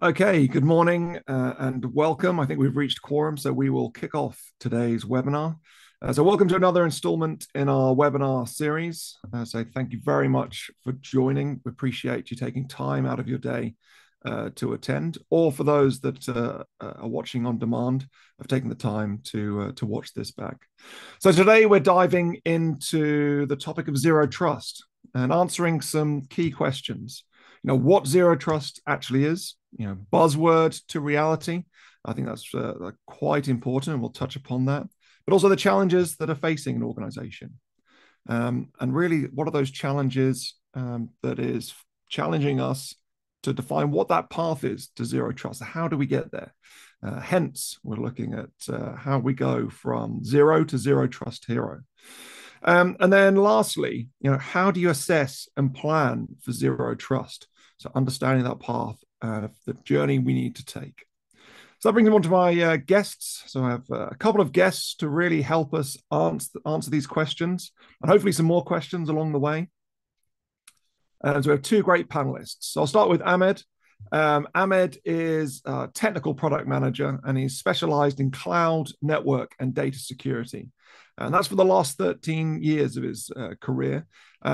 Okay, good morning and welcome. I think we've reached quorum, so we will kick off today's webinar. Welcome to another installment in our webinar series. Thank you very much for joining. We appreciate you taking time out of your day to attend, or for those that are watching on demand, have taken the time to watch this back. So today we're diving into the topic of zero trust and answering some key questions. What zero trust actually is, buzzword to reality. I think that's quite important, and we'll touch upon that. But also the challenges that are facing an organization. And really, what are those challenges that is challenging us to define what that path is to zero trust? How do we get there? Hence, we're looking at how we go from zero to zero trust hero. And then lastly, how do you assess and plan for zero trust? So understanding that path and the journey we need to take. So that brings me on to my guests. So I have a couple of guests to really help us answer these questions, and hopefully some more questions along the way. And so we have two great panelists. So I'll start with Ahmed. Ahmed is a technical product manager, and he's specialized in cloud, network, and data security. And that's for the last 13 years of his career,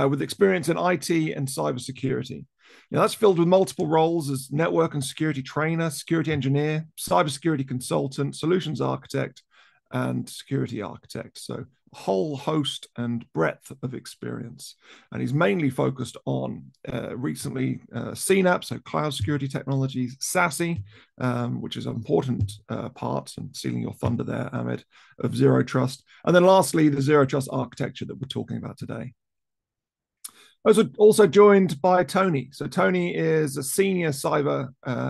with experience in IT and cybersecurity. That's filled with multiple roles as network and security trainer, security engineer, cybersecurity consultant, solutions architect, and security architect. So a whole host and breadth of experience. And he's mainly focused on recently CNAP, so cloud security technologies, SASE, which is an important part, and stealing your thunder there, Ahmed, of zero trust. And then lastly, the zero trust architecture that we're talking about today. I was also joined by Tony. So Tony is a senior cyber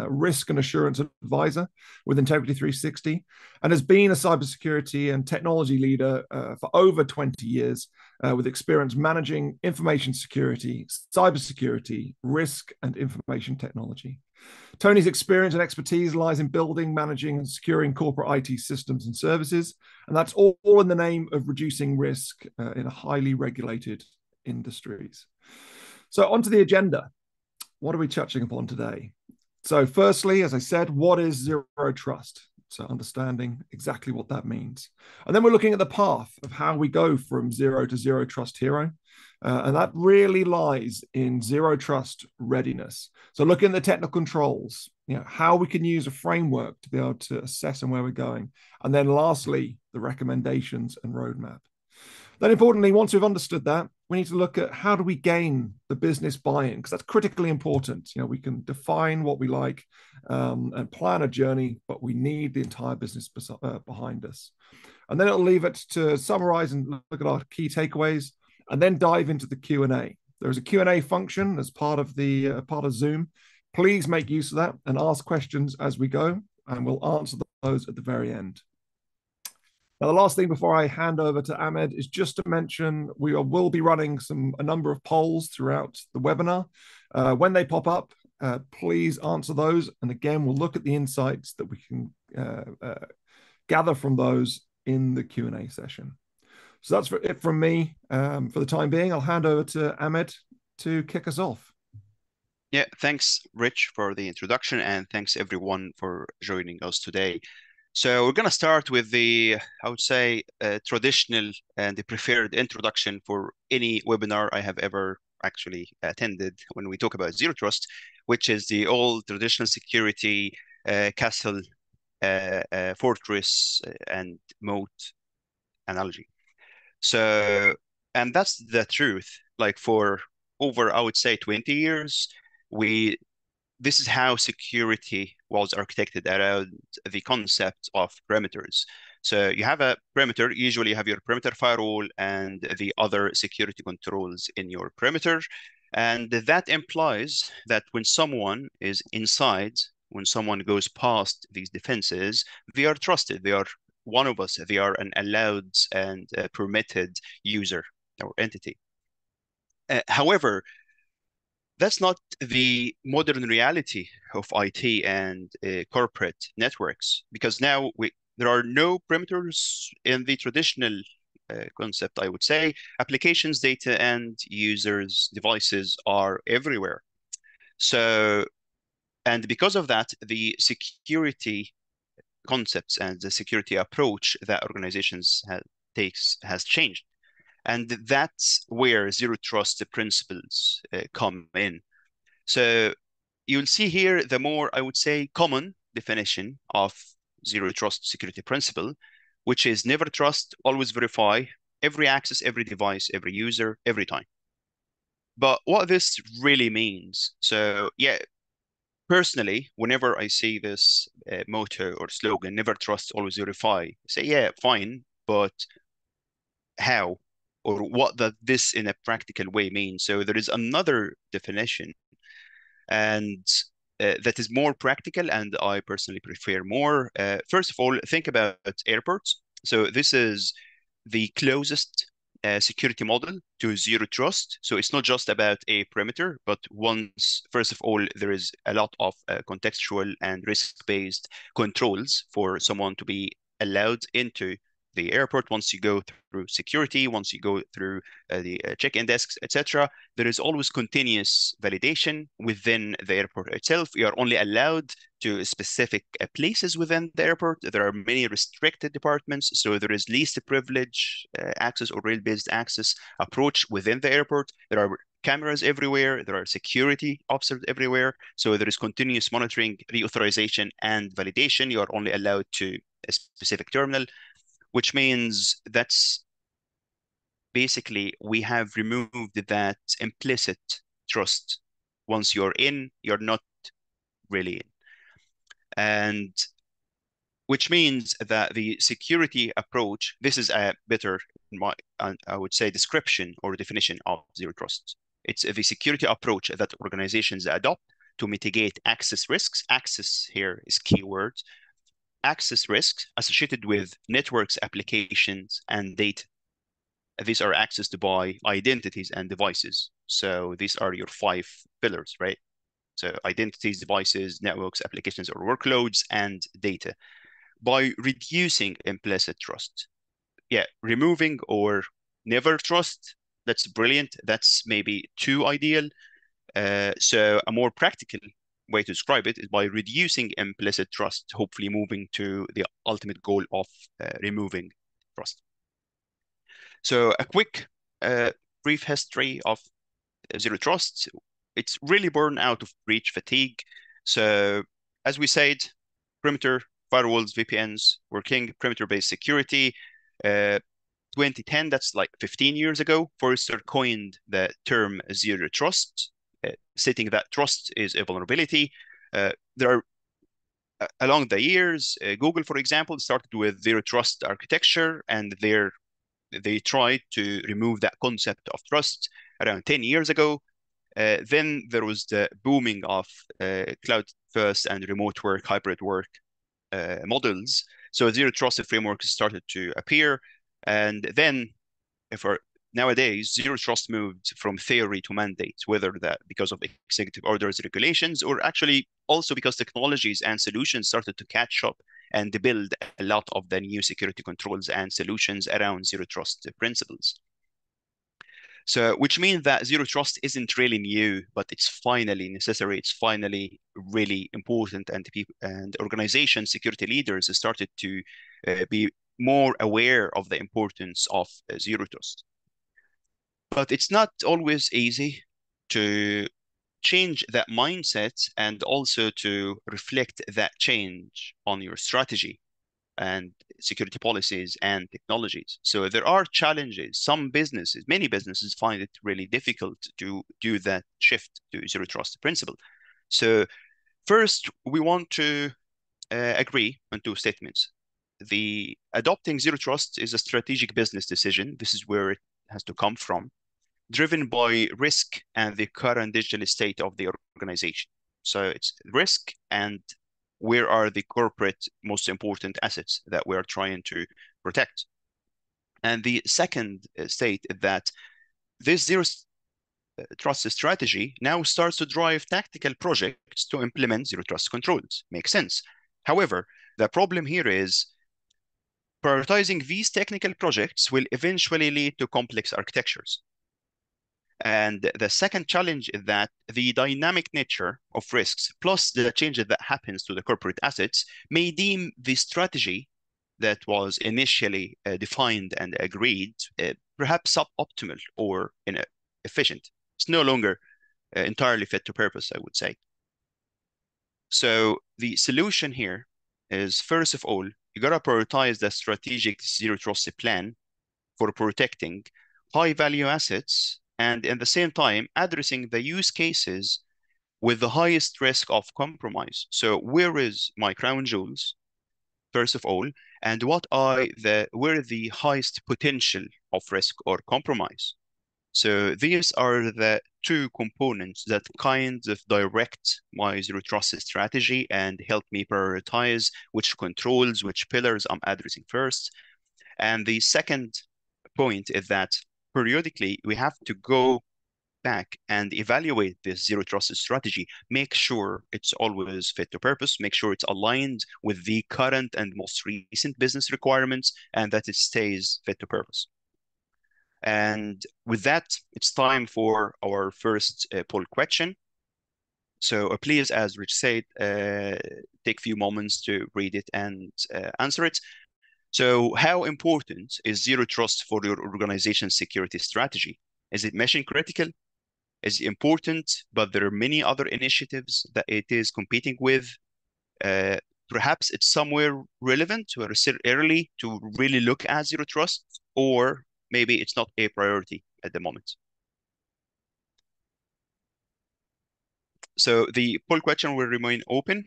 risk and assurance advisor with Integrity 360, and has been a cybersecurity and technology leader for over 20 years, with experience managing information security, cybersecurity, risk, and information technology. Tony's experience and expertise lies in building, managing, and securing corporate IT systems and services, and that's all in the name of reducing risk in a highly regulated industries. So onto the agenda. What are we touching upon today? So firstly, as I said, what is zero trust? So understanding exactly what that means. And then we're looking at the path of how we go from zero to zero trust hero. And that really lies in zero trust readiness. So looking at the technical controls, how we can use a framework to be able to assess and where we're going. And then lastly, the recommendations and roadmap. Then importantly, once we've understood that, we need to look at how do we gain the business buy-in, because that's critically important. We can define what we like and plan a journey, but we need the entire business behind us. And then it'll leave it to summarize and look at our key takeaways, and then dive into the Q&A. There's a Q&A function as part of Zoom. Please make use of that and ask questions as we go, and we'll answer those at the very end. Now, the last thing before I hand over to Ahmed is just to mention we will be running a number of polls throughout the webinar. When they pop up, please answer those. And again, we'll look at the insights that we can gather from those in the Q&A session. So that's it from me for the time being. I'll hand over to Ahmed to kick us off. Yeah, thanks, Rich, for the introduction, and thanks everyone for joining us today. So we're going to start with the, I would say, traditional and the preferred introduction for any webinar I have ever actually attended when we talk about zero trust, which is the old traditional security castle, fortress, and moat analogy. So, and that's the truth. Like for over, I would say, 20 years, this is how security was architected around the concept of perimeters. So you have a perimeter, usually you have your perimeter firewall and the other security controls in your perimeter. And that implies that when someone is inside, when someone goes past these defenses, they are trusted. They are one of us. They are an allowed and permitted user or entity. However, that's not the modern reality of IT and corporate networks, because now there are no perimeters in the traditional concept, I would say. Applications, data, and users' devices are everywhere. So And because of that, the security concepts and the security approach that organizations has changed. And that's where zero trust principles come in. So you'll see here the more, I would say, common definition of zero trust security principle, which is never trust, always verify, every access, every device, every user, every time. But what this really means, so yeah, personally, whenever I see this motto or slogan, never trust, always verify, I say, yeah, fine, but how? Or what does this in a practical way mean? So there is another definition, and that is more practical, and I personally prefer more. First of all, think about airports. So this is the closest security model to zero trust. So it's not just about a perimeter, but first of all, there is a lot of contextual and risk-based controls for someone to be allowed into the airport. Once you go through security, once you go through the check-in desks, etc., there is always continuous validation within the airport itself. You are only allowed to specific places within the airport. There are many restricted departments, so there is least privilege access or rail-based access approach within the airport. There are cameras everywhere. There are security officers everywhere. So there is continuous monitoring, reauthorization, and validation. You are only allowed to a specific terminal, which means that's basically we have removed that implicit trust. Once you're in, you're not really in. And which means that the security approach, this is a better, I would say, description or definition of zero trust. It's the security approach that organizations adopt to mitigate access risks. Access here is keyword. Access risks associated with networks, applications, and data. These are accessed by identities and devices. So these are your 5 pillars, right? So identities, devices, networks, applications, or workloads, and data. By reducing implicit trust. Yeah, removing or never trust, that's brilliant. That's maybe too ideal. So a more practical way to describe it is by reducing implicit trust, hopefully moving to the ultimate goal of removing trust. So a quick, brief history of zero trust. It's really born out of breach fatigue. So as we said, perimeter firewalls, VPNs were king, perimeter-based security. 2010, that's like 15 years ago, Forrester coined the term zero trust, stating that trust is a vulnerability. There are along the years, Google, for example, started with zero trust architecture, and they tried to remove that concept of trust around 10 years ago. Then there was the booming of cloud first and remote work, hybrid work models. So zero trust frameworks started to appear. And then nowadays, zero trust moved from theory to mandate, whether that because of executive orders, regulations, or actually also because technologies and solutions started to catch up and build a lot of the new security controls and solutions around zero trust principles. So, which means that zero trust isn't really new, but it's finally necessary. It's finally really important, and people and organizations, security leaders started to be more aware of the importance of zero trust. But it's not always easy to change that mindset and also to reflect that change on your strategy and security policies and technologies. So there are challenges. Many businesses find it really difficult to do that shift to zero trust principle. So first, we want to agree on 2 statements. The adopting zero trust is a strategic business decision. This is where it has to come from, driven by risk and the current digital state of the organization. So it's risk and where are the corporate most important assets that we are trying to protect. And the second state is that this zero trust strategy now starts to drive tactical projects to implement zero trust controls. Makes sense. However, the problem here is prioritizing these technical projects will eventually lead to complex architectures. And the second challenge is that the dynamic nature of risks, plus the changes that happens to the corporate assets, may deem the strategy that was initially defined and agreed perhaps suboptimal or inefficient. It's no longer entirely fit to purpose, I would say. So the solution here is, first of all, you gotta prioritize the strategic zero trust plan for protecting high value assets and at the same time addressing the use cases with the highest risk of compromise. So where is my crown jewels, first of all, and where the highest potential of risk or compromise? So these are the two components that kind of direct my zero trust strategy and help me prioritize which controls, which pillars I'm addressing first. And the second point is that periodically we have to go back and evaluate this zero trust strategy, make sure it's always fit to purpose, make sure it's aligned with the current and most recent business requirements, and that it stays fit to purpose. And with that, it's time for our first poll question. So please, as Rich said, take a few moments to read it and answer it. So how important is zero trust for your organization's security strategy? Is it mission critical? Is it important, but there are many other initiatives that it is competing with? Perhaps it's somewhere relevant or early to really look at zero trust, or maybe it's not a priority at the moment. So the poll question will remain open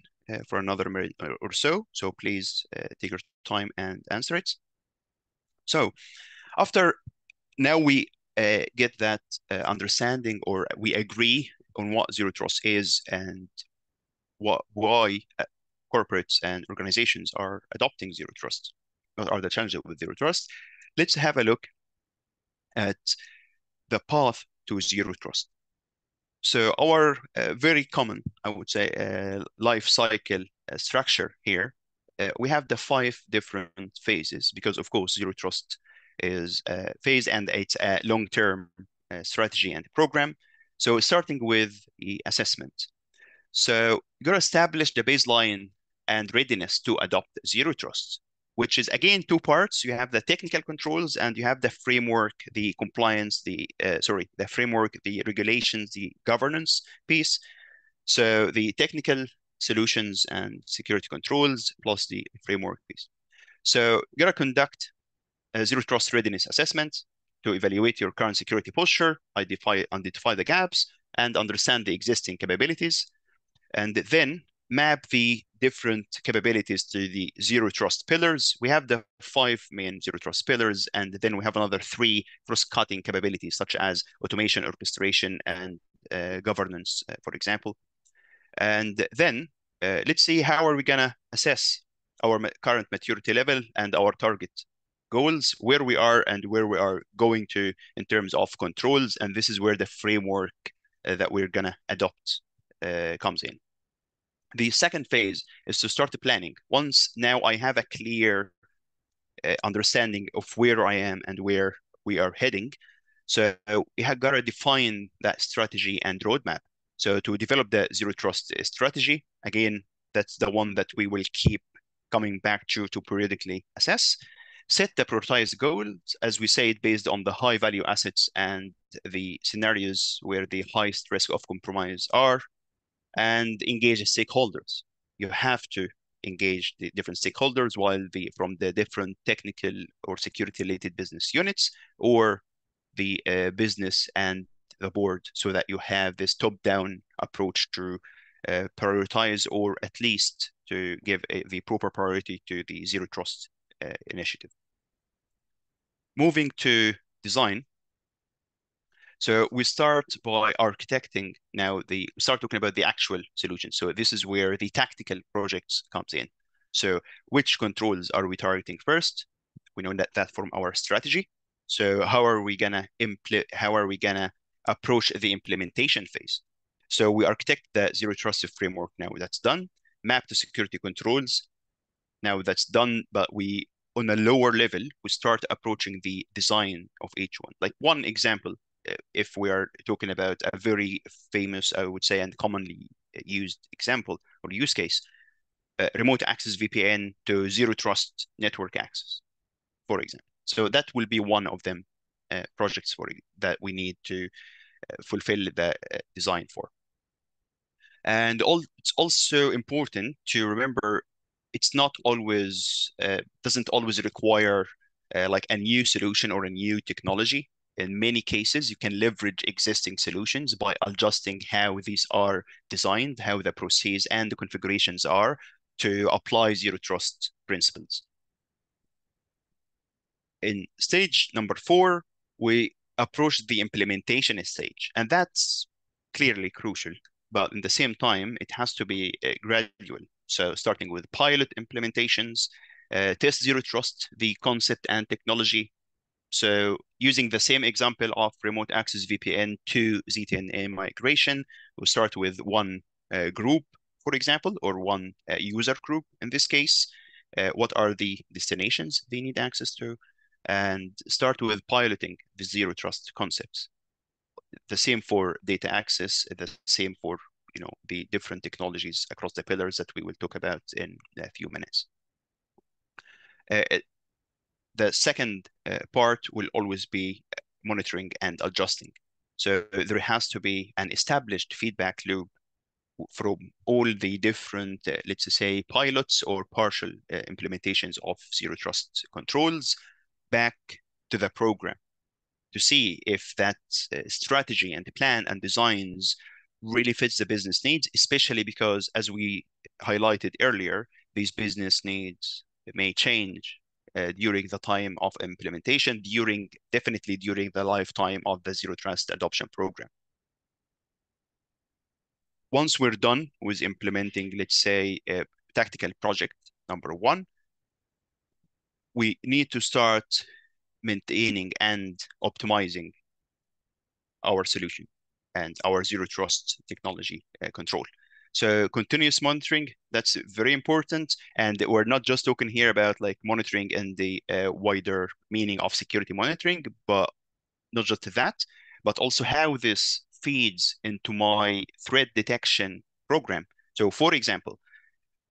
for another minute or so. So please take your time and answer it. So after now we get that understanding, or we agree on what zero trust is and why corporates and organizations are adopting zero trust, what are the challenges with zero trust. Let's have a look at the path to zero trust. So our very common, I would say, life cycle structure here, we have the 5 different phases because, of course, zero trust is a phase and it's a long-term strategy and program. So starting with the assessment. So you gotta establish the baseline and readiness to adopt zero trust, which is again 2 parts. You have the technical controls and you have the framework, the compliance, the framework, the regulations, the governance piece. So the technical solutions and security controls plus the framework piece. So you gotta conduct a zero trust readiness assessment to evaluate your current security posture, identify the gaps, and understand the existing capabilities, and then map the different capabilities to the zero trust pillars. We have the 5 main zero trust pillars, and then we have another 3 cross-cutting capabilities, such as automation, orchestration, and governance, for example. And then let's see how are we gonna assess our current maturity level and our target goals, where we are and where we are going to in terms of controls. And this is where the framework that we're gonna adopt comes in. The second phase is to start the planning. Once now I have a clear understanding of where I am and where we are heading, so we have got to define that strategy and roadmap. So to develop the zero trust strategy, again, that's the one that we will keep coming back to periodically assess. Set the prioritized goals, as we said, based on the high value assets and the scenarios where the highest risk of compromise are, and engage the stakeholders. You have to engage the different stakeholders from the different technical or security related business units or the business and the board, so that you have this top-down approach to prioritize, or at least to give the proper priority to the zero trust initiative. Moving to design. So we start by architecting now we start talking about the actual solution. So this is where the tactical projects comes in. So which controls are we targeting first? We know that from our strategy. So how are we gonna approach the implementation phase? So we architect the zero trust framework. Now that's done. Map the security controls. Now that's done, but on a lower level, we start approaching the design of each one. Like one example if we are talking about a very famous, I would say, and commonly used example or use case, remote access VPN to zero trust network access, for example. So that will be one of them projects for that we need to fulfill the design for. And it's also important to remember it's not always doesn't always require like a new solution or a new technology. In many cases, you can leverage existing solutions by adjusting how these are designed, how the process and the configurations are to apply zero trust principles. In stage number 4, we approach the implementation stage, and that's clearly crucial. But in the same time, it has to be gradual. So starting with pilot implementations, test zero trust, the concept and technology. So using the same example of remote access VPN to ZTNA migration, we'll start with one group, for example, or one user group in this case. What are the destinations they need access to? And start with piloting the zero trust concepts. The same for data access, the same for the different technologies across the pillars that we will talk about in a few minutes. The second part will always be monitoring and adjusting. So there has to be an established feedback loop from all the different, let's say, pilots or partial implementations of zero trust controls back to the program to see if that strategy and the plan and designs really fits the business needs, especially because, as we highlighted earlier, these business needs may change during the time of implementation, definitely during the lifetime of the zero trust adoption program. Once we're done with implementing, let's say, tactical project number 1, we need to start maintaining and optimizing our solution and our zero trust technology control. So continuous monitoring, that's very important. And we're not just talking here about like monitoring in the wider meaning of security monitoring, but not just that, but also how this feeds into my threat detection program. So for example,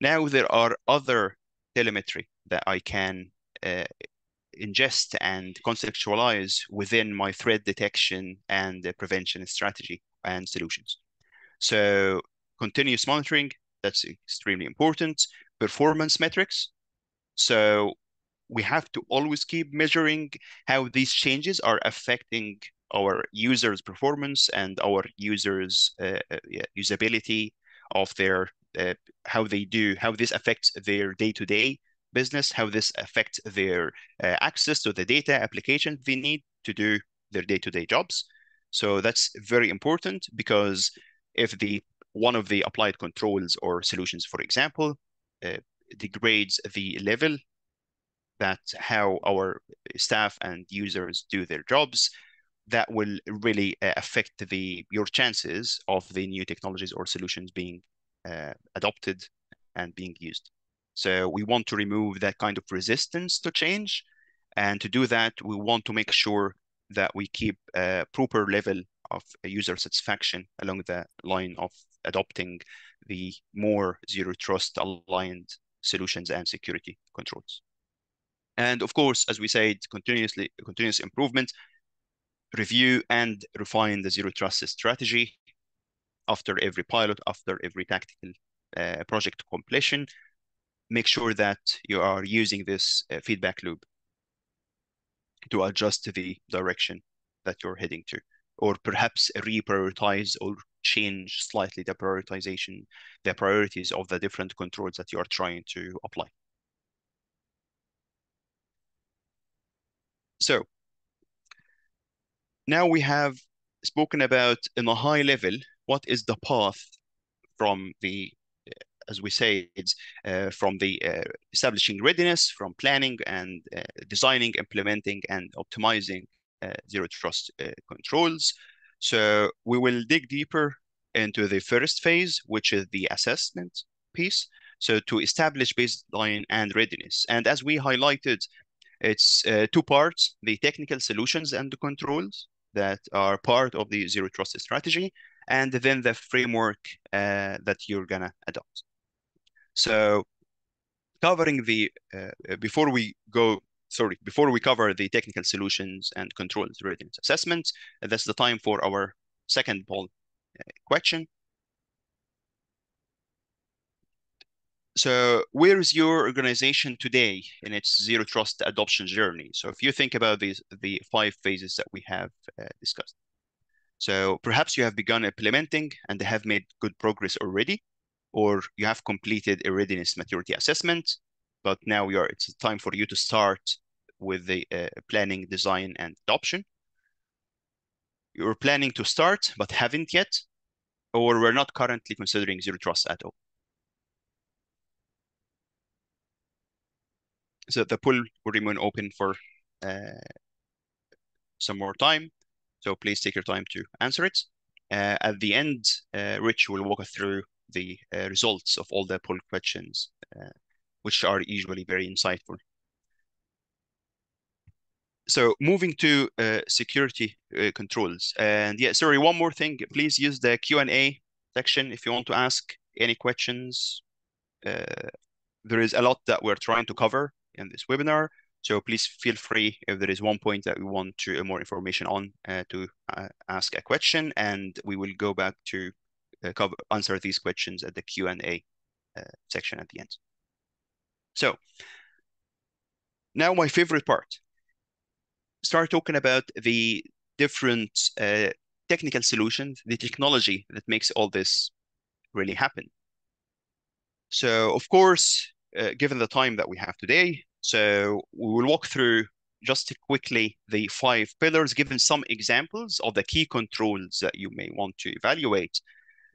now there are other telemetry that I can ingest and contextualize within my threat detection and prevention strategy and solutions. So continuous monitoring, that's extremely important. Performance metrics. So we have to always keep measuring how these changes are affecting our users' performance and our users' usability of their how this affects their day-to-day business, how this affects their access to the data application they need to do their day-to-day jobs. So that's very important because if one of the applied controls or solutions, for example, degrades the level that how our staff and users do their jobs, that will really affect your chances of the new technologies or solutions being adopted and being used. So we want to remove that kind of resistance to change. And to do that, we want to make sure that we keep a proper level of user satisfaction along the line of adopting the more zero trust aligned solutions and security controls. And of course, as we said, continuous improvement, review and refine the zero trust strategy after every pilot, after every tactical project completion. Make sure that you are using this feedback loop to adjust the direction that you're heading to, or perhaps reprioritize or change slightly the priorities of the different controls that you are trying to apply. So now we have spoken about in a high level, what is the path from the, as we say, it's from the establishing readiness, from planning and designing, implementing, and optimizing zero trust controls. So we will dig deeper into the first phase, which is the assessment piece. So to establish baseline and readiness. And as we highlighted, it's 2 parts, the technical solutions and the controls. that are part of the zero trust strategy, and then the framework that you're gonna adopt. So covering the before we cover the technical solutions and controls readiness assessment, that's the time for our second poll question. So where is your organization today in its zero trust adoption journey? So if you think about the 5 phases that we have discussed. So perhaps you have begun implementing and have made good progress already, or you have completed a readiness maturity assessment, but now it's time for you to start with the planning, design, and adoption. You're planning to start, but haven't yet, or we're not currently considering zero trust at all. So the poll will remain open for some more time. So please take your time to answer it. At the end, Rich will walk us through the results of all the poll questions, which are usually very insightful. So moving to security controls. And yeah, sorry, one more thing. Please use the Q&A section if you want to ask any questions. There is a lot that we're trying to cover in this webinar. So please feel free if there is one point that we want to more information on to ask a question, and we will go back to answer these questions at the Q&A section at the end. So now my favorite part. Start talking about the different technical solutions, the technology that makes all this really happen. So of course, given the time that we have today, so we will walk through just quickly the 5 pillars, given some examples of the key controls that you may want to evaluate.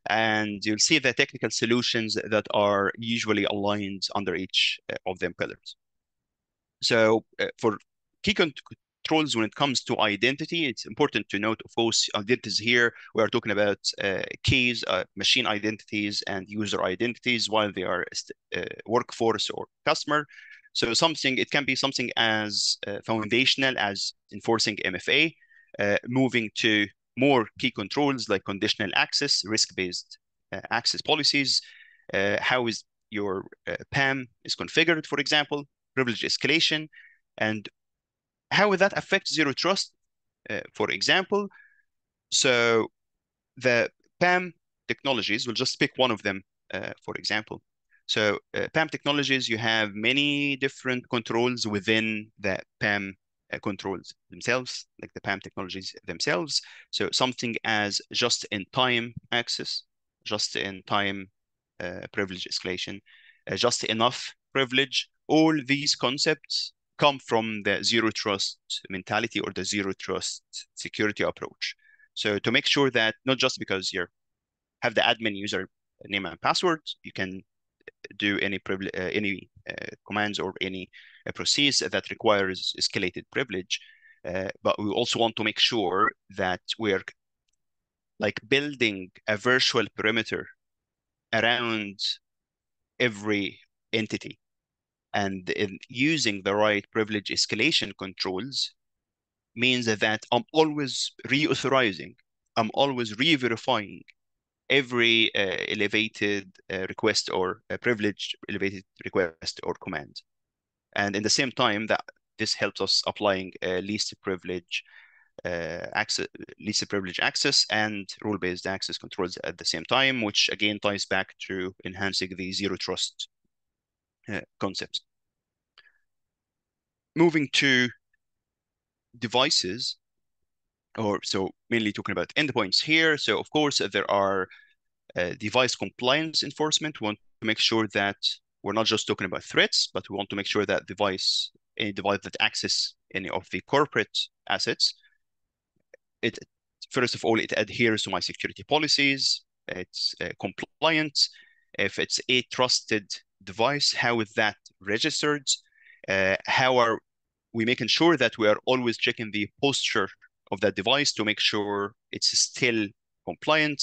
And you'll see the technical solutions that are usually aligned under each of them pillars. So for key controls when it comes to identity, it's important to note, of course, identities here, we are talking about keys, machine identities, and user identities while they are workforce or customer. So it can be something as foundational as enforcing MFA, moving to more key controls like conditional access, risk-based access policies, how is your PAM is configured, for example, privilege escalation, and how would that affect zero trust, for example. So the PAM technologies, we'll just pick one of them, for example. So PAM technologies, you have many different controls within the PAM controls themselves, like the PAM technologies themselves. So something as just-in-time access, just-in-time privilege escalation, just enough privilege, all these concepts come from the zero trust mentality or the zero trust security approach. So to make sure that not just because you have the admin user name and password, you can do any commands or any process that requires escalated privilege, but we also want to make sure that we're like building a virtual perimeter around every entity, and in using the right privilege escalation controls means that I'm always reauthorizing, I'm always re-verifying every elevated request or privilege elevated request or command. And in the same time, that this helps us applying least privilege access and rule-based access controls at the same time, which again ties back to enhancing the zero trust concept. Moving to devices, or so mainly talking about endpoints here. So of course there are device compliance enforcement. We want to make sure that we're not just talking about threats, but we want to make sure that any device that access any of the corporate assets, first of all, it adheres to my security policies, it's compliant. If it's a trusted device, how is that registered? How are we making sure that we are always checking the posture of that device to make sure it's still compliant?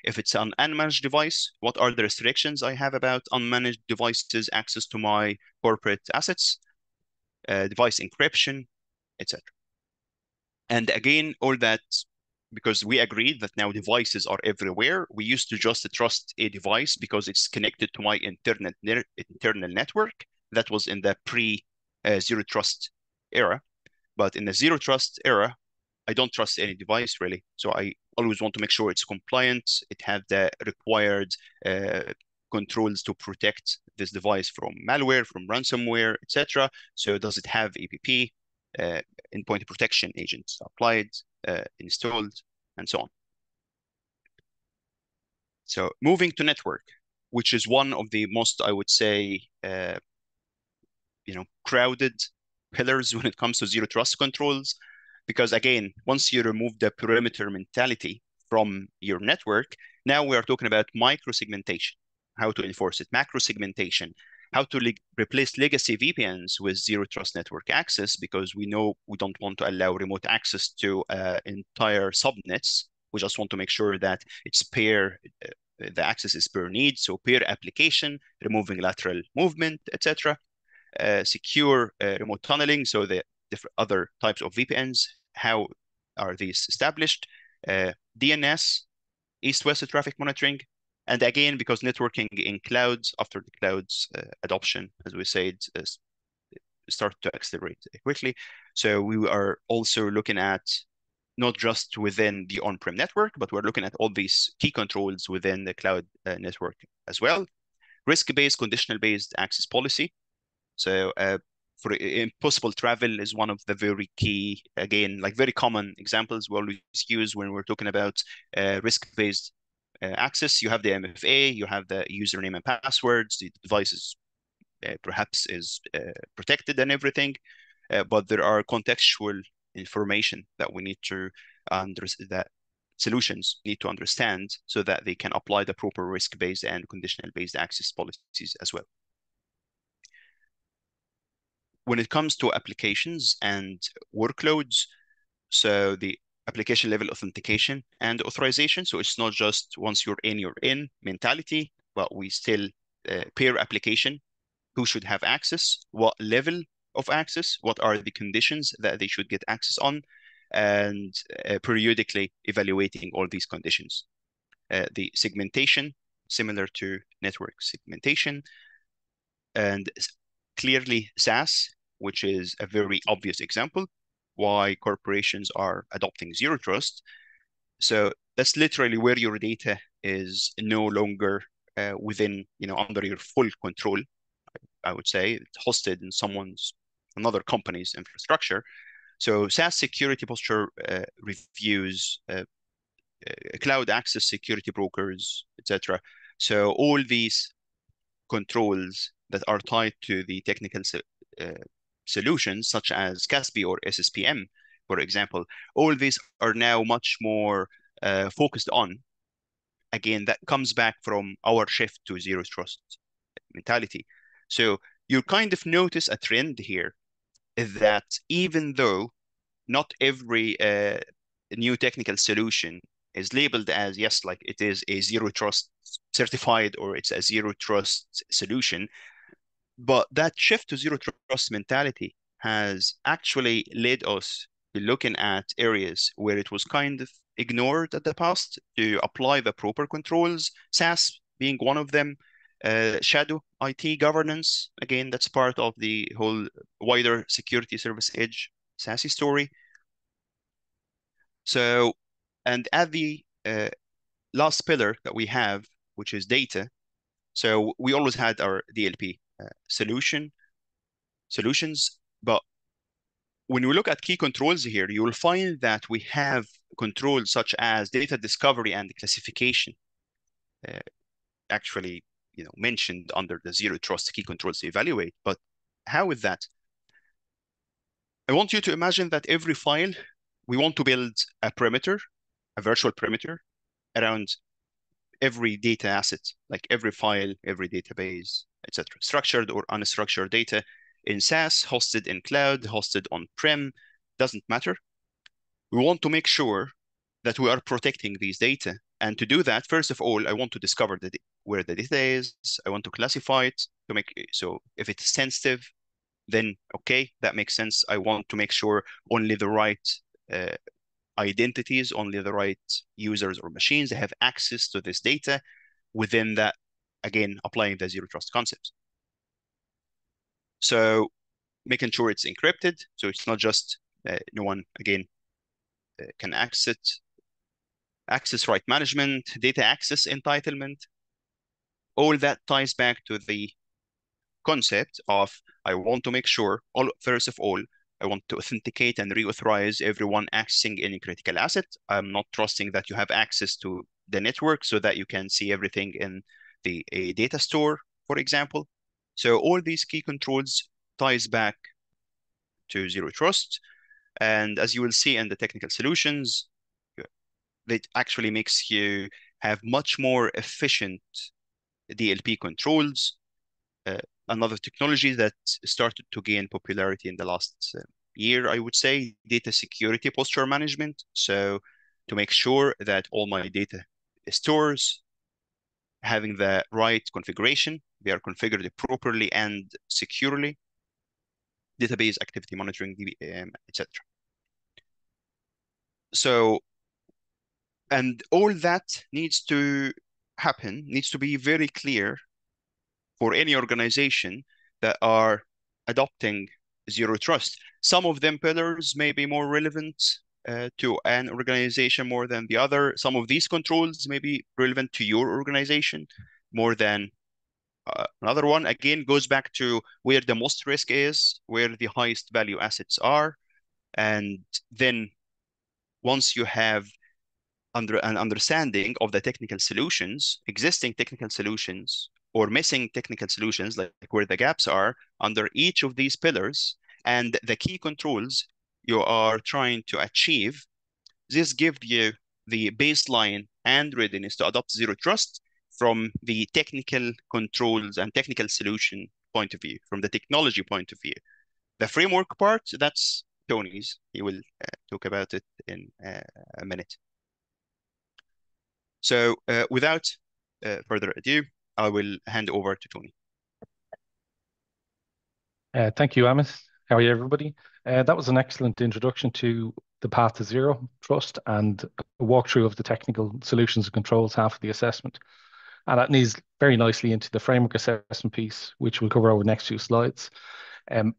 If it's an unmanaged device, what are the restrictions I have about unmanaged devices access to my corporate assets, device encryption, etc. And again, all that because we agreed that now devices are everywhere. We used to just trust a device because it's connected to my internal network. That was in the pre-zero trust era. But in the zero trust era, I don't trust any device really. So I always want to make sure it's compliant. It has the required controls to protect this device from malware, from ransomware, etc. So does it have APP, endpoint protection agents applied, installed, and so on. So moving to network, which is one of the most, I would say, crowded pillars when it comes to zero trust controls. Because again, once you remove the perimeter mentality from your network, now we are talking about micro-segmentation, how to enforce it, macro-segmentation, how to replace legacy VPNs with zero trust network access, because we know we don't want to allow remote access to entire subnets. We just want to make sure that it's the access is per need, so per application, removing lateral movement, etc. Secure remote tunneling, so the different other types of VPNs, how are these established? DNS, east-west traffic monitoring, and again, because networking in clouds after the clouds adoption, as we said, start to accelerate quickly. So we are also looking at not just within the on-prem network, but we're looking at all these key controls within the cloud network as well. Risk-based, conditional-based access policy. So for impossible travel is one of the very key, again, like very common examples we always use when we're talking about risk-based access. You have the MFA, you have the username and passwords, the device perhaps is protected and everything, but there are contextual information that we need to that solutions need to understand so that they can apply the proper risk-based and conditional-based access policies as well. When it comes to applications and workloads, so the application level authentication and authorization. So it's not just once you're in mentality, but we still pair application, who should have access, what level of access, what are the conditions that they should get access on, and periodically evaluating all these conditions. The segmentation, similar to network segmentation, and clearly SaaS, which is a very obvious example why corporations are adopting zero trust. So that's literally where your data is no longer within, under your full control. I would say it's hosted in another company's infrastructure. So SaaS security posture reviews, cloud access security brokers, etc. So all these controls that are tied to the technical solutions, such as CASB or SSPM, for example, all these are now much more focused on. Again, that comes back from our shift to zero trust mentality. So you kind of notice a trend here is that even though not every new technical solution is labeled as, yes, like it is a zero trust certified or it's a zero trust solution, but that shift to zero trust mentality has actually led us to looking at areas where it was kind of ignored at the past to apply the proper controls, SaaS being one of them, shadow IT governance. Again, that's part of the whole wider security service edge SASE story. So, and at the last pillar that we have, which is data. So we always had our DLP solutions, but when we look at key controls here, you will find that we have controls such as data discovery and classification, actually, mentioned under the zero trust key controls to evaluate. But how is that? I want you to imagine that every file, we want to build a perimeter, a virtual perimeter around every data asset, like every file, every database, etc. Structured or unstructured data in SaaS, hosted in cloud, hosted on-prem, doesn't matter. We want to make sure that we are protecting these data. And to do that, first of all, I want to discover where the data is. I want to classify it so if it's sensitive, then okay, that makes sense. I want to make sure only the right identities, only the right users or machines have access to this data within that, again, applying the zero trust concepts. So making sure it's encrypted, so it's not just no one, again, can access right management, data access entitlement. All that ties back to the concept of I want to make sure, first of all, I want to authenticate and reauthorize everyone accessing any critical asset. I'm not trusting that you have access to the network so that you can see everything in the data store, for example. So all these key controls ties back to zero trust. And as you will see in the technical solutions, that actually makes you have much more efficient DLP controls. Another technology that started to gain popularity in the last year, I would say, data security posture management. So to make sure that all my data stores having the right configuration, they are configured properly and securely, database activity monitoring, etc. So, and all that needs to happen, needs to be very clear for any organization that are adopting zero trust. Some of them pillars may be more relevant to an organization more than the other. Some of these controls may be relevant to your organization more than another one. Again, goes back to where the most risk is, where the highest value assets are. And then once you have an understanding of the technical solutions, existing technical solutions, or missing technical solutions, like where the gaps are under each of these pillars, and the key controls you are trying to achieve, this gives you the baseline and readiness to adopt zero trust from the technical controls and technical solution point of view, from the technology point of view. The framework part, that's Tony's. He will talk about it in a minute. So without further ado, I will hand over to Tony. Thank you, Ahmed. How are you, everybody? That was an excellent introduction to the path to zero trust and a walkthrough of the technical solutions and controls half of the assessment. And that leads very nicely into the framework assessment piece, which we'll cover over the next few slides.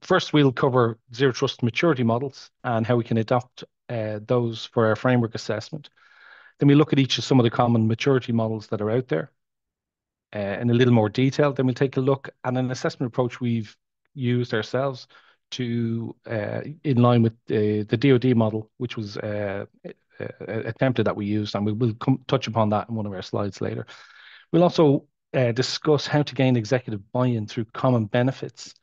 First, we'll cover zero trust maturity models and how we can adopt those for our framework assessment. Then we look at each of some of the common maturity models that are out there in a little more detail. Then we'll take a look at an assessment approach we've used ourselves to in line with the DoD model, which was attempted that we used, and we will touch upon that in one of our slides later. We'll also discuss how to gain executive buy-in through common benefits,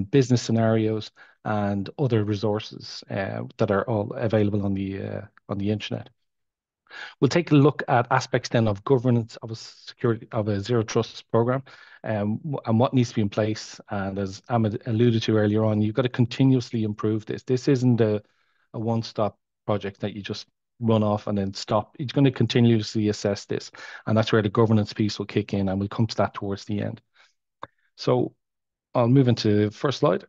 business scenarios, and other resources that are all available on the internet. We'll take a look at aspects then of governance of a zero trust program, and what needs to be in place. And as Ahmed alluded to earlier on, you've got to continuously improve this. This isn't a one-stop project that you just run off and then stop. It's going to continuously assess this, and that's where the governance piece will kick in, and we'll come to that towards the end. So I'll move into the first slide.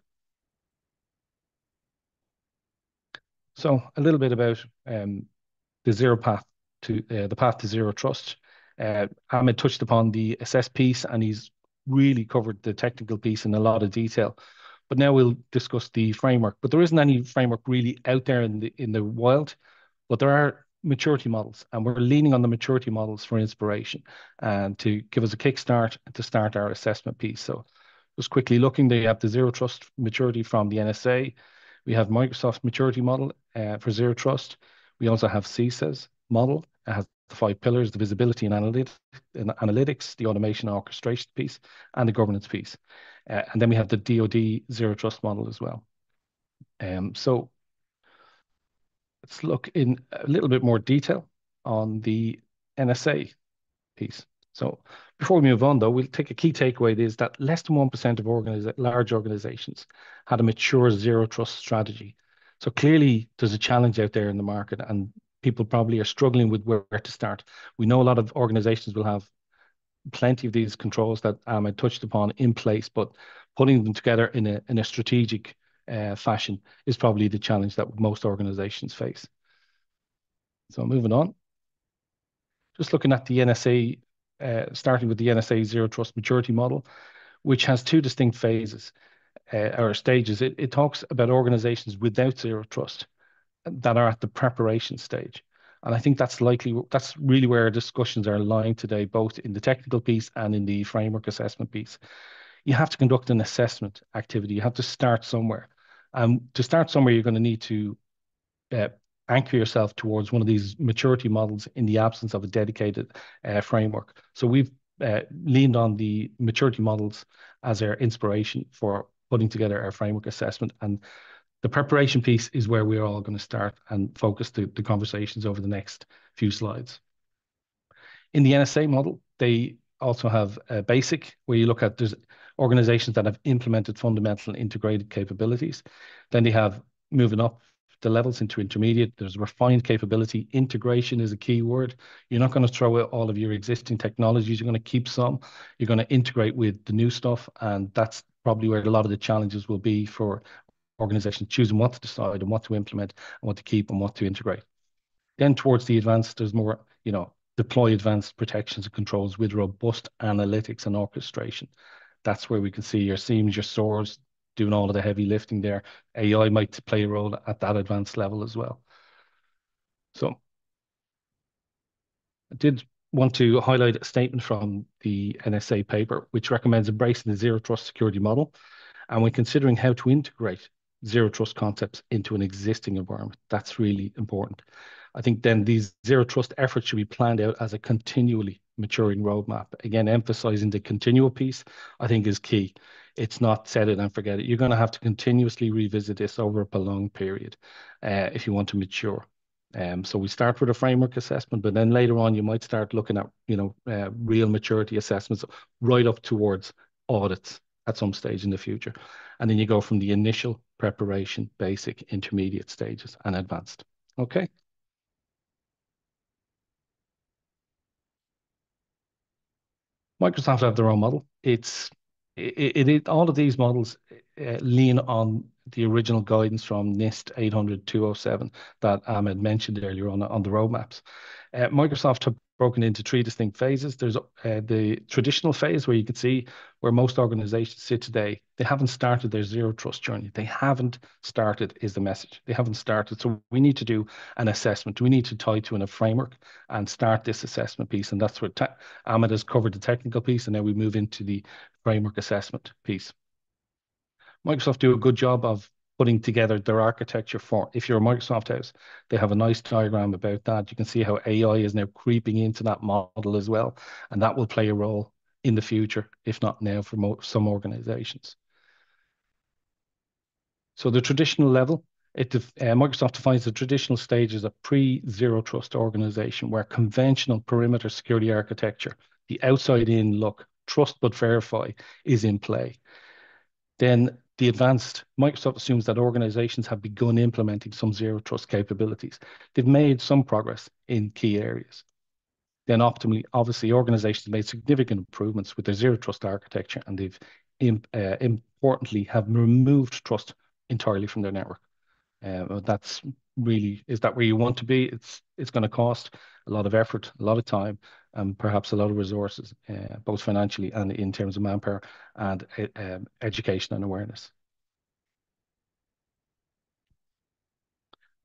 So a little bit about the path to zero trust. Ahmed touched upon the assess piece, and he's really covered the technical piece in a lot of detail. But now we'll discuss the framework. But there isn't any framework really out there in the wild, but there are maturity models, and we're leaning on the maturity models for inspiration and to give us a kickstart to start our assessment piece. So just quickly looking, they have the zero trust maturity from the NSA. We have Microsoft maturity model for zero trust. We also have CISA's model. It has the 5 pillars: the visibility and analytics, the automation and orchestration piece, and the governance piece. And then we have the DoD zero trust model as well. So let's look in a little bit more detail on the NSA piece. So before we move on, though, we'll take a key takeaway is that less than 1% of large organizations had a mature zero trust strategy. So clearly there's a challenge out there in the market, and people probably are struggling with where to start. We know a lot of organizations will have plenty of these controls that Ahmed touched upon in place, but putting them together in a strategic fashion is probably the challenge that most organizations face. So moving on, just looking at the NSA, starting with the NSA Zero Trust Maturity Model, which has two distinct phases or stages. It talks about organizations without zero trust that are at the preparation stage. And I think that's really where our discussions are lying today, both in the technical piece and in the framework assessment piece. You have to conduct an assessment activity. You have to start somewhere. To start somewhere, you're going to need to uh, anchor yourself towards one of these maturity models in the absence of a dedicated framework. So we've leaned on the maturity models as our inspiration for putting together our framework assessment. And the preparation piece is where we're all going to start and focus the conversations over the next few slides. In the NSA model, they also have a basic, where you look at there's organizations that have implemented fundamental integrated capabilities. Then they have, moving up the levels into intermediate, there's refined capability. Integration is a key word. You're not going to throw out all of your existing technologies. You're going to keep some. You're going to integrate with the new stuff. And that's probably where a lot of the challenges will be for organizations choosing what to decide and what to implement and what to keep and what to integrate. Then towards the advanced, there's more, deploy advanced protections and controls with robust analytics and orchestration. That's where we can see your SIEMs, your SOARs doing all of the heavy lifting there. AI might play a role at that advanced level as well. So I did want to highlight a statement from the NSA paper, which recommends embracing the zero trust security model. And when considering how to integrate zero trust concepts into an existing environment, that's really important. I think then these zero trust efforts should be planned out as a continually maturing roadmap. Again, emphasizing the continual piece, I think, is key. It's not set it and forget it. You're going to have to continuously revisit this over a prolonged period if you want to mature. So we start with a framework assessment, but then later on you might start looking at real maturity assessments right up towards audits at some stage in the future. And then you go from the initial preparation, basic, intermediate stages, and advanced. Okay. Microsoft have their own model. All of these models lean on the original guidance from NIST 800-207 that Ahmed mentioned earlier on the roadmaps. Microsoft have broken into three distinct phases. There's the traditional phase where you can see where most organizations sit today. They haven't started their zero trust journey. They haven't started is the message. They haven't started. So we need to do an assessment. We need to tie to a framework and start this assessment piece. And that's where Ahmed has covered the technical piece. And now we move into the framework assessment piece. Microsoft do a good job of putting together their architecture for, if you're a Microsoft house, they have a nice diagram about that. You can see how AI is now creeping into that model as well. And that will play a role in the future, if not now, for some organizations. So the traditional level, Microsoft defines the traditional stage as a pre-zero trust organization where conventional perimeter security architecture, the outside-in look, trust but verify, is in play. Then the advanced, Microsoft assumes that organizations have begun implementing some zero trust capabilities. They've made some progress in key areas. Then optimally, obviously, organizations made significant improvements with their zero trust architecture, and they've importantly have removed trust entirely from their network. That's really, is that where you want to be? It's going to cost a lot of effort, a lot of time, and perhaps a lot of resources, both financially and in terms of manpower and education and awareness.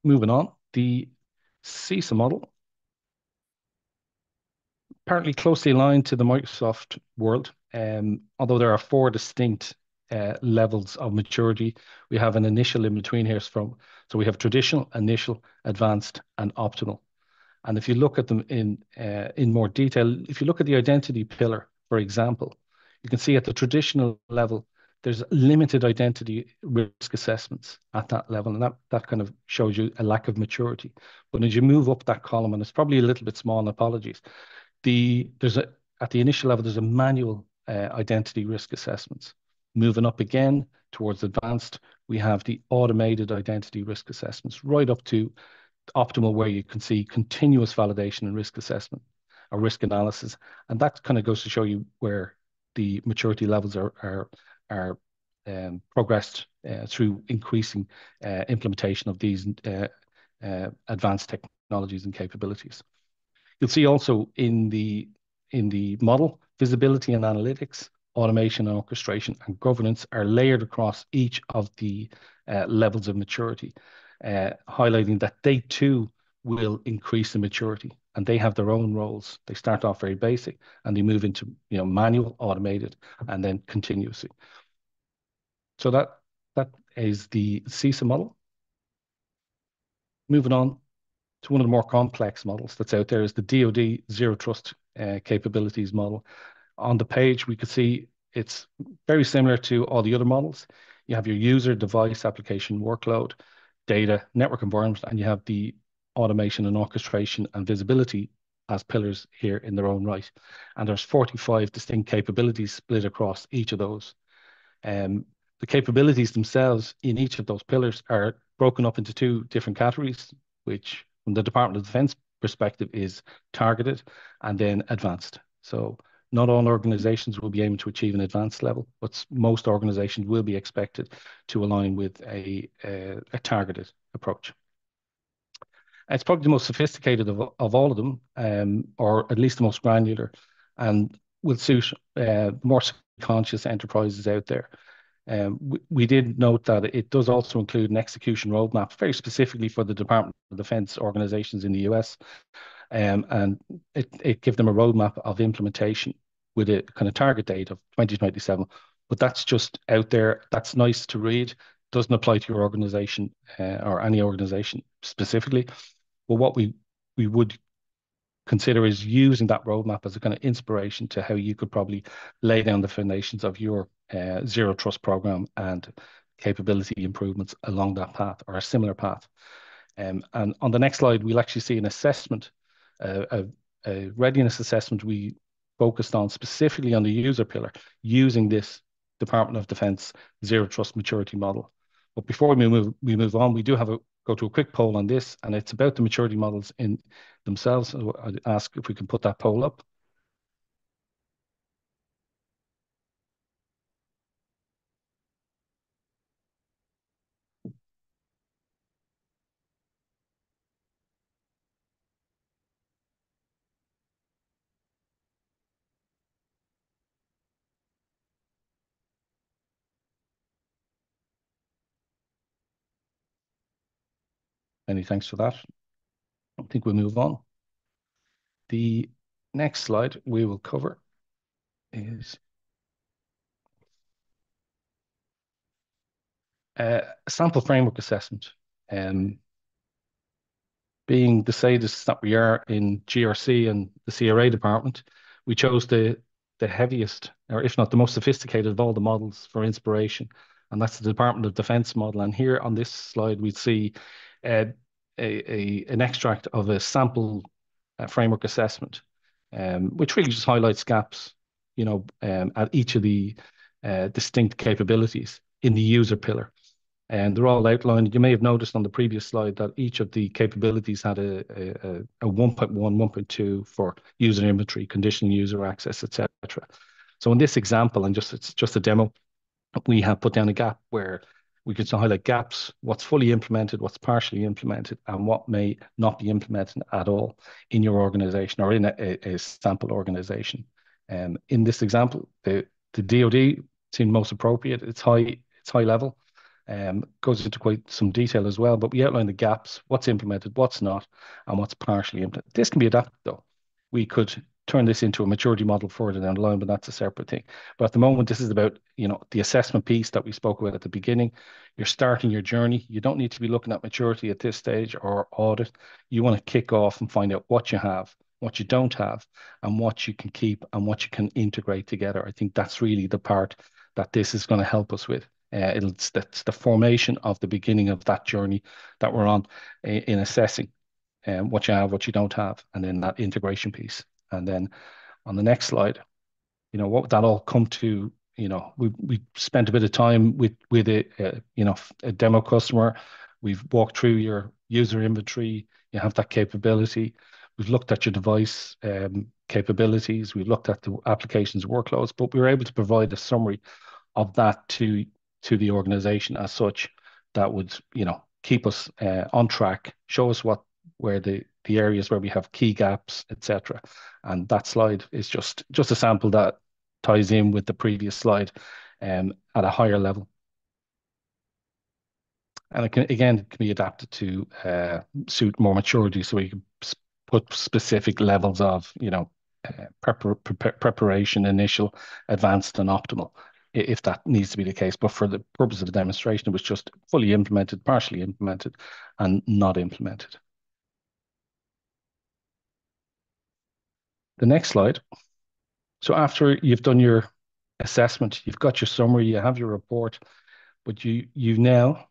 Moving on, the CISA model, apparently closely aligned to the Microsoft world, although there are four distinct levels of maturity. We have an initial in between here so we have traditional, initial, advanced, and optimal. And if you look at them in more detail, if you look at the identity pillar, for example, you can see at the traditional level, there's limited identity risk assessments at that level. And that kind of shows you a lack of maturity. But as you move up that column, and it's probably a little bit small, and apologies, at the initial level, there's a manual identity risk assessments. Moving up again towards advanced, we have the automated identity risk assessments right up to optimal, where you can see continuous validation and risk assessment or risk analysis. And that kind of goes to show you where the maturity levels are progressed through increasing implementation of these advanced technologies and capabilities. You'll see also in the model, visibility and analytics, automation and orchestration, and governance are layered across each of the levels of maturity, highlighting that they too will increase in maturity, and they have their own roles. They start off very basic and they move into manual, automated, and then continuously. So that is the CISA model. Moving on to one of the more complex models that's out there is the DoD Zero Trust capabilities model. On the page, we could see it's very similar to all the other models. You have your user, device, application, workload, data, network environment, and you have the automation and orchestration and visibility as pillars here in their own right. And there's 45 distinct capabilities split across each of those. The capabilities themselves in each of those pillars are broken up into two different categories, which from the Department of Defense perspective is targeted and then advanced. So not all organizations will be able to achieve an advanced level, but most organizations will be expected to align with a targeted approach. It's probably the most sophisticated of all of them, or at least the most granular, and will suit more conscious enterprises out there. We did note that it does also include an execution roadmap, very specifically for the Department of Defense organizations in the US, and it gives them a roadmap of implementation with a kind of target date of 2027. But that's just out there. That's nice to read. Doesn't apply to your organization or any organization specifically. But what we would consider is using that roadmap as a kind of inspiration to how you could probably lay down the foundations of your zero trust program and capability improvements along that path or a similar path. And on the next slide, we'll actually see an assessment, a readiness assessment we focused on specifically on the user pillar using this Department of Defense zero trust maturity model. But before we move on, we do have go to a quick poll on this, and it's about the maturity models in themselves. So I'd ask if we can put that poll up. Many thanks for that. I think we'll move on. The next slide we will cover is a sample framework assessment. Being the scientists that we are in GRC and the CRA department, we chose the heaviest, or if not the most sophisticated of all the models for inspiration, and that's the Department of Defense model. And here on this slide, we see an extract of a sample framework assessment, which really just highlights gaps, at each of the distinct capabilities in the user pillar. And they're all outlined. You may have noticed on the previous slide that each of the capabilities had a 1.1, 1.2 for user inventory, conditional user access, etc. So in this example, and it's just a demo, we have put down a gap where we could highlight gaps, what's fully implemented, what's partially implemented, and what may not be implemented at all in your organization or in a sample organization. In this example, the DoD seemed most appropriate. It's high level. Goes into quite some detail as well, but we outline the gaps, what's implemented, what's not, and what's partially implemented. This can be adapted though. We could turn this into a maturity model further down the line, but that's a separate thing. But at the moment, this is about, the assessment piece that we spoke about at the beginning. You're starting your journey. You don't need to be looking at maturity at this stage or audit. You want to kick off and find out what you have, what you don't have, and what you can keep and what you can integrate together. I think that's really the part that this is going to help us with. That's the formation of the beginning of that journey that we're on in assessing what you have, what you don't have, and then that integration piece. And then on the next slide, what would that all come to? We spent a bit of time with a demo customer. We've walked through your user inventory. You have that capability. We've looked at your device capabilities. We've looked at the applications workloads, but we were able to provide a summary of that to the organization as such that would keep us on track, show us where the the areas where we have key gaps, etc. And that slide is just a sample that ties in with the previous slide at a higher level. And it can be adapted to suit more maturity, so we can put specific levels of, preparation, initial, advanced, and optimal, if that needs to be the case. But for the purpose of the demonstration, it was just fully implemented, partially implemented, and not implemented. The next slide. So after you've done your assessment, you've got your summary, you have your report, but you now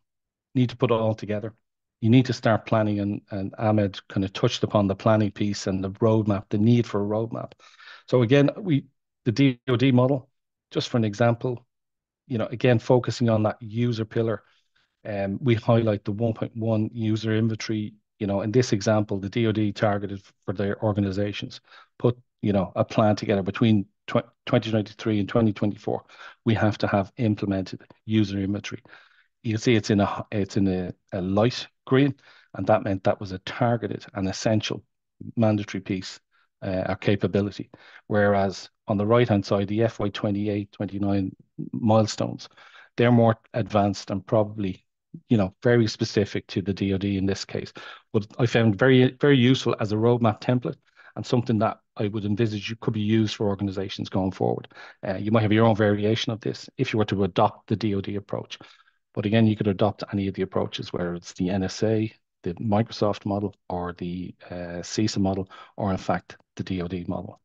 need to put it all together. You need to start planning, and Ahmed kind of touched upon the planning piece and the roadmap, the need for a roadmap. So again, the DoD model, just for an example, again, focusing on that user pillar, we highlight the 1.1 user inventory. In this example, the DoD targeted for their organizations, put, a plan together between 2023 and 2024. We have to have implemented user inventory. You can see it's in a light green, and that meant that was a targeted and essential mandatory piece, our capability. Whereas on the right-hand side, the FY 28, 29 milestones, they're more advanced and probably, very specific to the DoD in this case. But I found very, very useful as a roadmap template, and something that I would envisage could be used for organizations going forward. You might have your own variation of this if you were to adopt the DoD approach. But again, you could adopt any of the approaches, whether it's the NSA, the Microsoft model, or the CISA model, or in fact, the DoD model.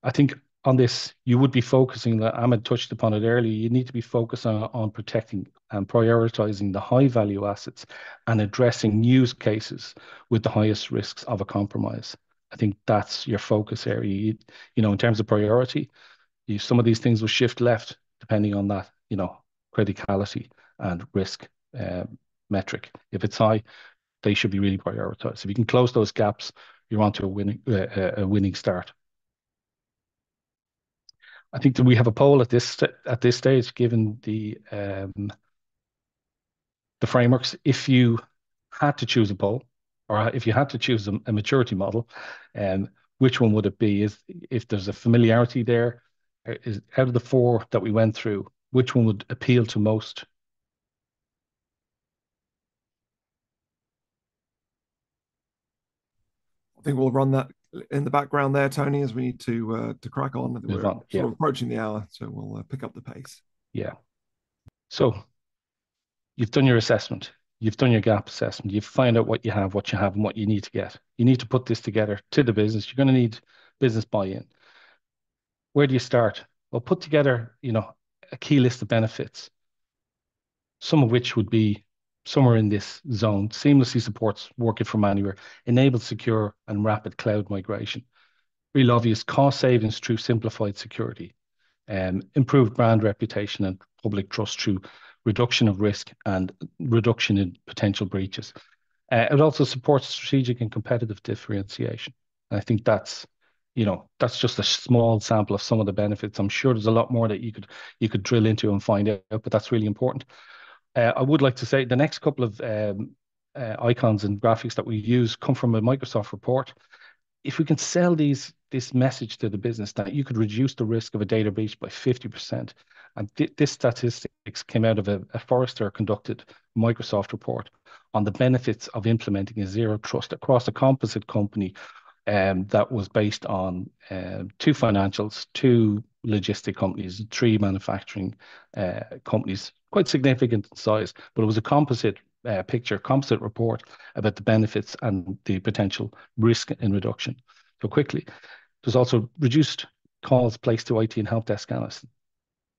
I think on this, you would be focusing, that Ahmed touched upon it earlier, you need to be focused on protecting and prioritizing the high value assets and addressing use cases with the highest risks of a compromise. I think that's your focus area. In terms of priority, some of these things will shift left depending on that, criticality and risk metric. If it's high, they should be really prioritized. If you can close those gaps, you're onto a winning start. I think that we have a poll at this stage, given the frameworks. If you had to choose a poll, or if you had to choose a maturity model, which one would it be? If there's a familiarity there, is out of the four that we went through, which one would appeal to most? I think we'll run that in the background there, Tony, as we need to crack on. We're sort of approaching the hour, so we'll pick up the pace. Yeah. So you've done your assessment. You've done your gap assessment. You've found out what you have, and what you need to get. You need to put this together to the business. You're going to need business buy-in. Where do you start? Well, put together, a key list of benefits, some of which would be somewhere in this zone. Seamlessly supports working from anywhere, enables secure and rapid cloud migration. Real obvious cost savings through simplified security, improved brand reputation and public trust through reduction of risk and reduction in potential breaches. It also supports strategic and competitive differentiation. And I think that's just a small sample of some of the benefits. I'm sure there's a lot more that you could drill into and find out, but that's really important. I would like to say the next couple of icons and graphics that we use come from a Microsoft report. If we can sell this message to the business that you could reduce the risk of a data breach by 50%, and this statistics came out of a Forrester conducted Microsoft report on the benefits of implementing a zero trust across a composite company that was based on 2 financials, 2 logistic companies, 3 manufacturing companies, quite significant in size, but it was a composite composite report about the benefits and the potential risk in reduction. So quickly, there's also reduced calls placed to IT and help desk analysts.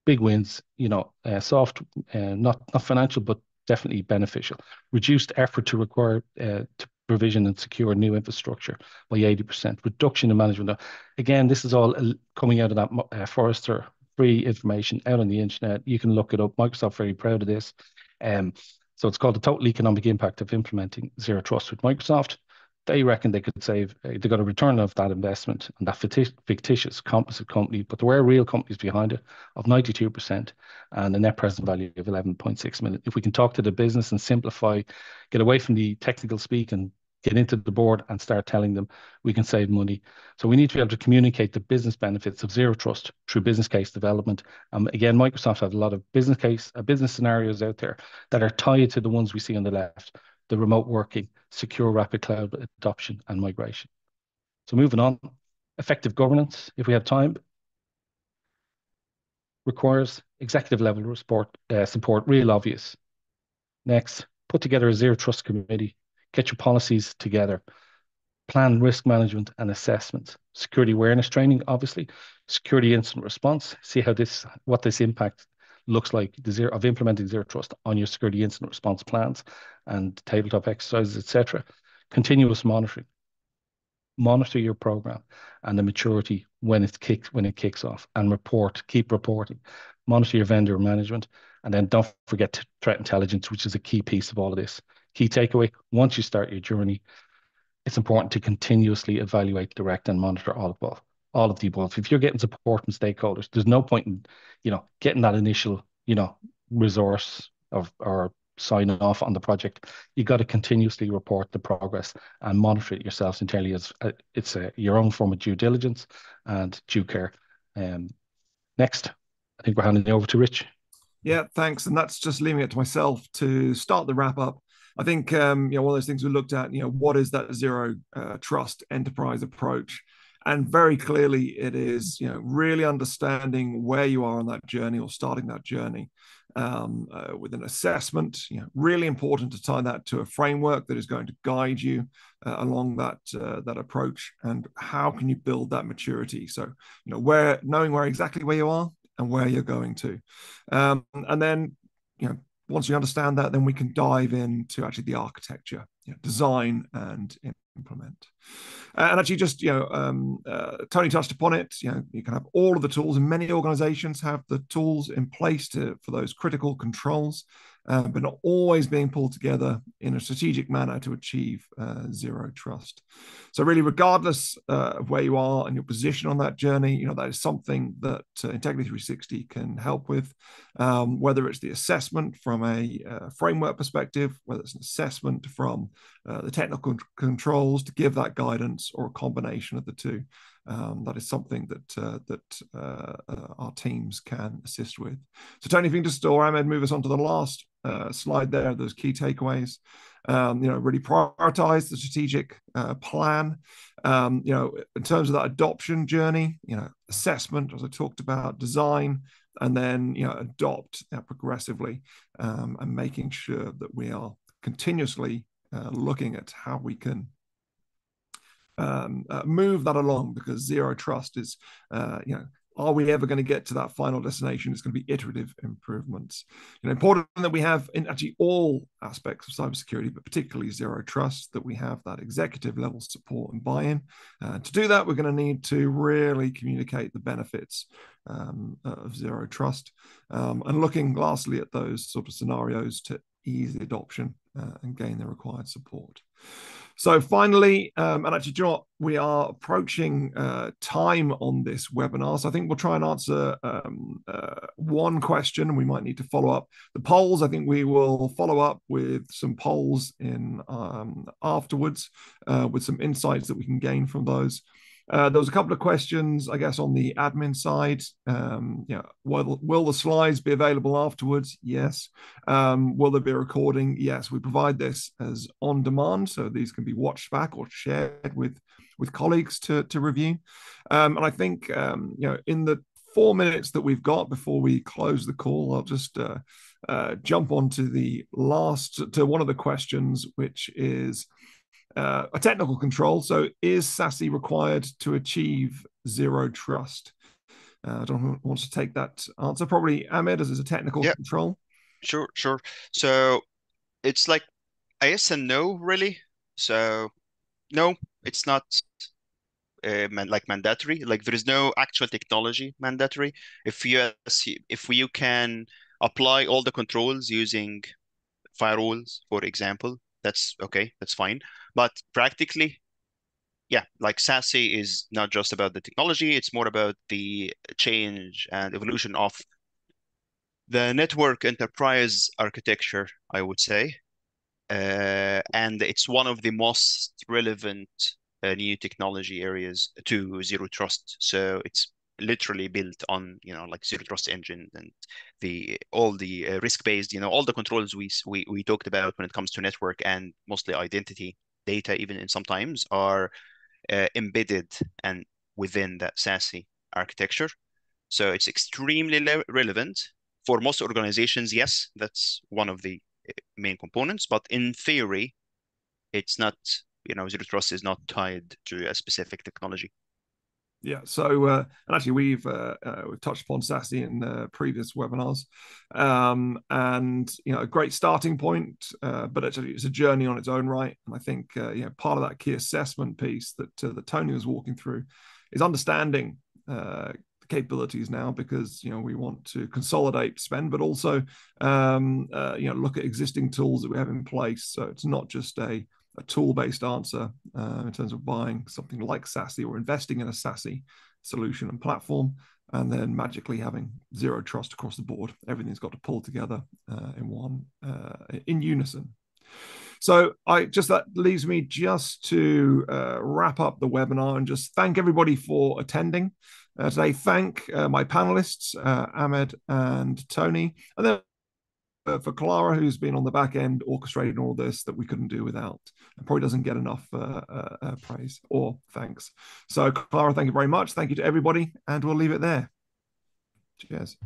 Big wins, soft, not financial, but definitely beneficial. Reduced effort to require to provision and secure new infrastructure by 80%. Reduction in management. Again, this is all coming out of that Forrester free information out on the internet. You can look it up. Microsoft very proud of this. So it's called the total economic impact of implementing zero trust with Microsoft. They reckon they could save, they got a return of that investment and that fictitious composite company, but there were real companies behind it of 92% and a net present value of 11.6 million. If we can talk to the business and simplify, get away from the technical speak and get into the board and start telling them we can save money. So we need to be able to communicate the business benefits of zero trust through business case development. Again, Microsoft have a lot of business scenarios out there that are tied to the ones we see on the left, the remote working, secure rapid cloud adoption and migration. So moving on, effective governance, if we have time, requires executive level support, real obvious. Next, put together a zero trust committee, get your policies together, plan risk management and assessments, security awareness training, obviously, security incident response, see what this impact looks like of implementing zero trust on your security incident response plans and tabletop exercises, etc. Continuous monitoring. Monitor your program and the maturity when it kicks off, and keep reporting. Monitor your vendor management, and then don't forget threat intelligence, which is a key piece of all of this. Key takeaway: once you start your journey, it's important to continuously evaluate, direct, and monitor all of the above. If you're getting support from stakeholders, there's no point in, getting that initial, resource or signing off on the project. You got to continuously report the progress and monitor it yourselves internally as it's your own form of due diligence and due care. Next, I think we're handing it over to Rich. Yeah, thanks. And that's just leaving it to myself to start the wrap up. I think one of those things we looked at, what is that zero trust enterprise approach? And very clearly it is, really understanding where you are on that journey or starting that journey with an assessment. Really important to tie that to a framework that is going to guide you along that approach. And how can you build that maturity? So, knowing exactly where you are and where you're going to. And then, once you understand that, then we can dive into actually the architecture, design and implement. And actually just, Tony touched upon it, you can have all of the tools, and many organizations have the tools in place for those critical controls, but not always being pulled together in a strategic manner to achieve zero trust. So really, regardless of where you are and your position on that journey, that is something that Integrity 360 can help with, whether it's the assessment from a framework perspective, whether it's an assessment from the technical controls to give that guidance, or a combination of the two. That is something that our teams can assist with. So Tony, if you can just, or Ahmed, move us on to the last slide there, those key takeaways. Really prioritize the strategic plan. In terms of that adoption journey, assessment, as I talked about, design, and then adopt progressively, and making sure that we are continuously looking at how we can move that along, because zero trust is, are we ever going to get to that final destination? It's going to be iterative improvements. Important that we have in actually all aspects of cybersecurity, but particularly zero trust, that we have that executive level support and buy-in. To do that, we're going to need to really communicate the benefits of zero trust, and looking lastly at those sort of scenarios to ease the adoption and gain the required support. So finally, and actually, do you know what? We are approaching time on this webinar. So I think we'll try and answer one question, and we might need to follow up. The polls, I think we will follow up with some polls in afterwards with some insights that we can gain from those. There was a couple of questions, I guess, on the admin side. Will the slides be available afterwards? Yes. Will there be a recording? Yes. We provide this as on demand, so these can be watched back or shared with colleagues to review. And I think in the 4 minutes that we've got before we close the call, I'll just jump on to one of the questions, which is a technical control. So is SASE required to achieve zero trust? I don't know who wants to take that answer. Probably Ahmed, as is a technical control. Sure. So it's like yes and no, really. So no, it's not mandatory. Like there is no actual technology mandatory. If you can apply all the controls using firewalls, for example, that's okay, that's fine. But practically, yeah, like SASE is not just about the technology, it's more about the change and evolution of the network enterprise architecture, I would say. And it's one of the most relevant new technology areas to zero trust. So it's literally built on, like zero trust engine and all the risk-based, all the controls we talked about when it comes to network and mostly identity data, even in sometimes are embedded and within that SASE architecture. So it's extremely relevant for most organizations. Yes, that's one of the main components, but in theory, it's not, zero trust is not tied to a specific technology. Yeah. So, and actually, we've touched upon SASE in previous webinars, and a great starting point. But actually, it's a journey on its own right. And I think part of that key assessment piece that Tony was walking through is understanding capabilities now, because we want to consolidate spend, but also look at existing tools that we have in place. So it's not just a tool-based answer in terms of buying something like SASE or investing in a SASE solution and platform, and then magically having zero trust across the board. Everything's got to pull together in unison. So that leaves me just to wrap up the webinar and just thank everybody for attending today. Thank my panelists, Ahmed and Tony, and then for Clara, who's been on the back end orchestrating all this that we couldn't do without, and probably doesn't get enough praise or thanks. So Clara, thank you very much. Thank you to everybody, and we'll leave it there. Cheers.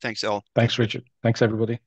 Thanks, all. Thanks, Richard. Thanks, everybody.